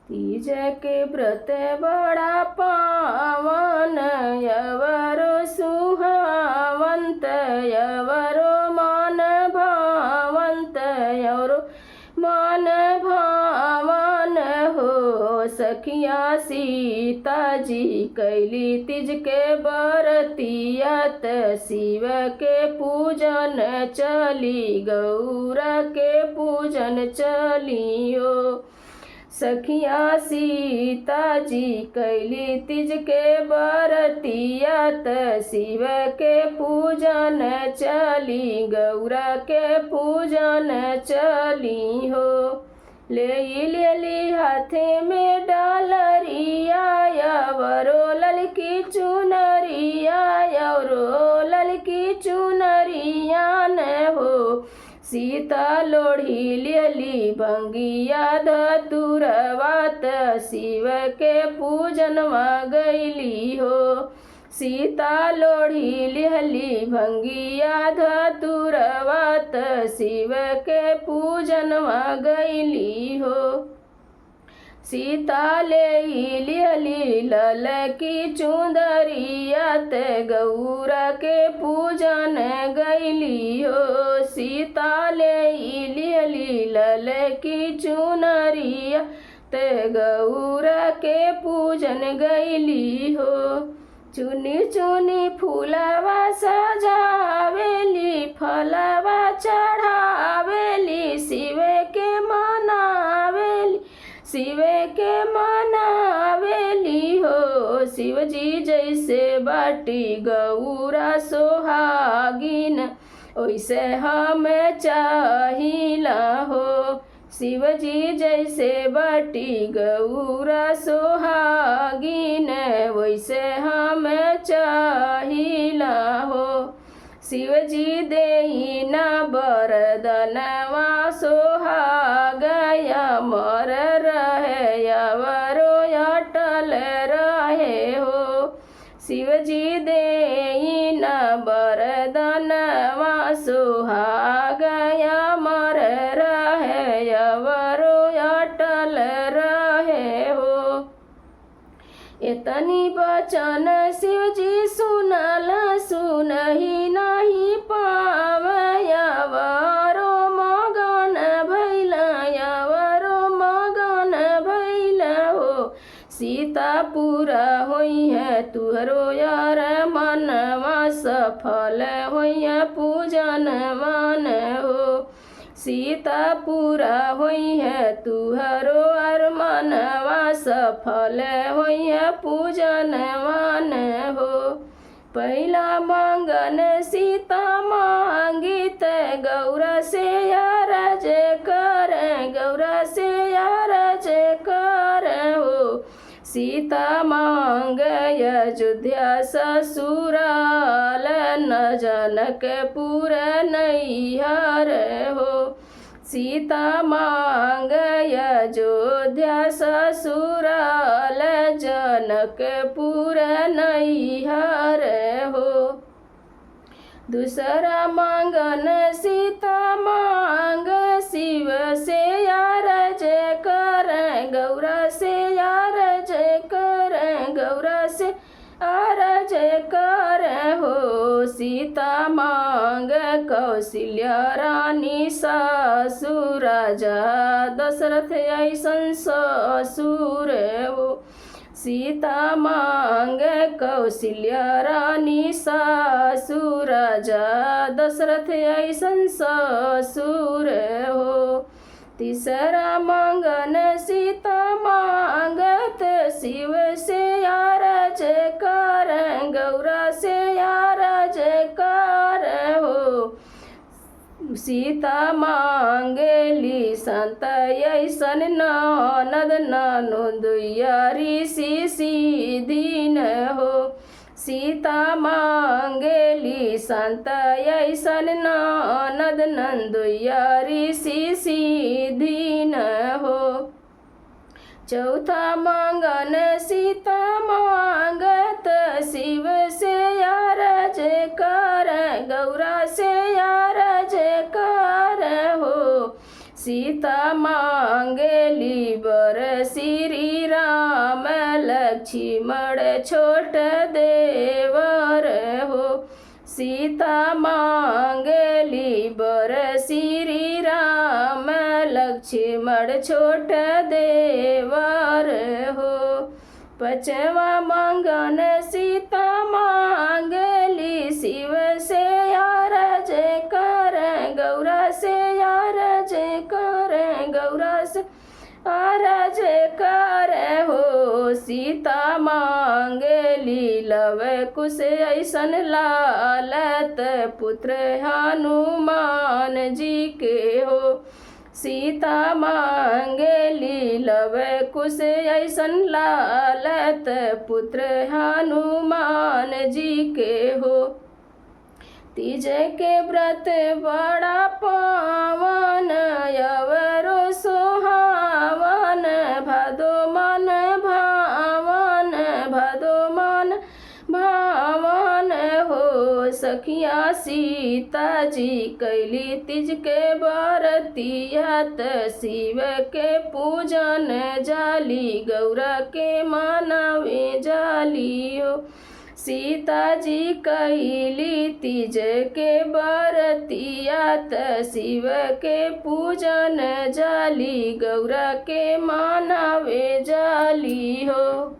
तीज के व्रत बड़ा पावन, यवरो सुहावंत, यवरो मन भावंत, यवरो मन भावन हो। सखिया सीता जी कैली तीज के बरतियत, शिव के पूजन चली, गौरा के पूजन चलियो। सखिया सीता जी कैली तीज के बरतियत, शिव के पूजन चली, गौरा के पूजन चली हो। लेली हाथे में डालरिया, यवरो ललकी चुनरिया, यवरो ललकी चुनरिया न हो। सीता लोढ़ी लेली भंगिया धतुरवात, शिव के पूजनवा गईली हो। सीता लोढ़ी लेली भंगिया धतुरवात, शिव के पूजनवा गईली हो। सीता लेली ललकी चुंदरियत, गौरा के पूजन गईली हो। सीता लेली ललकी चुनरियत, गौरा के पूजन गईली हो। चुनी चुनी फूलवा सजावेली, फलवा चढ़ावेली, शिव के मनावेली, शिव के मनावेली हो। शिवजी जैसे बाटी गौरा सोहागिन, ओइसे हमें चाहिला हो। शिवजी जैसे बाटी गौरा सोहागिन, वैसे हमें चाहिला हो। शिवजी देई ना बरदनवा, सोहागया मर रहे, यवरो अटल रहे हो। शिवजी देई ना बरदनवा, सोहागया मर रहे, यवरो अटल रहे हो। इतनी बचन शिवजी सुनल, सुनही नहीं पावे, यवरो मगन भैल, यवरो मगन भैल हो। सीता पूरा होई है तुहरो यार मनवा, सफल होई है पूजन मान हो। सीता पूरा होई है तुहरो अरमानवा, सफल होई है पूजन मान हो। पहला मांगन सीता मांगित, गौरा से अरज कर, गौरा से अरज कर हो। सीता मांग अयोध्या ससुराल, न जनकपुर नैहर हो। सीता मांग अयोध्या ससुराल, जनकपुर नैहर हो। दूसरा मांगन सीता मांग, शिव से अरज कर, गौरा से अरज कर, गौरा से अरज कर हो। सीता मांग कौशल्या रानी ससुर, राजा दशरथ ऐसन ससुर हो। सीता मांग कौशल्या रानी ससुर, राजा दशरथ ऐसन ससुर हो। तीसरा मांगन सीता मांगत, शिव से अरज कर, गौरा से अरज कर हो। सीता मांगेली संत ऐसन ननद, ननदुइया ऋषि सिद्धि हो। सीता मांगेली संत ऐसन ननद, नंदुइया ऋषि सिद्धि हो। चौथा मांगन सीता मांगत, शिव से अरज कर, गौरा से अरज कर हो। सीता मांगेली बर श्री लक्ष्मण छोट देवर हो। सीता मांगली बर श्री राम लक्ष्मण छोट देवर हो। पचवा मंगन सीता मांगली शिव से अरज कर गौरा से अरज कर गौरा से अरज कर हो। सीता मांगली लव कुश ऐसन लालत पुत्र हनुमान जी के हो। सीता मांगली लव कुश ऐसन लालत पुत्र हनुमान जी के हो। तीज के व्रत बड़ा पावन अवरो सुहावन भादो मन भावन भादो मन भावन हो। सखिया सीता जी कैली तीज के बरतिया त शिव के पूजन जाली गौरा के मनावे जाली हो। सीता जी कैली तीज के बरतिया त शिव के पूजन जाली गौरा के मनावे जाली हो।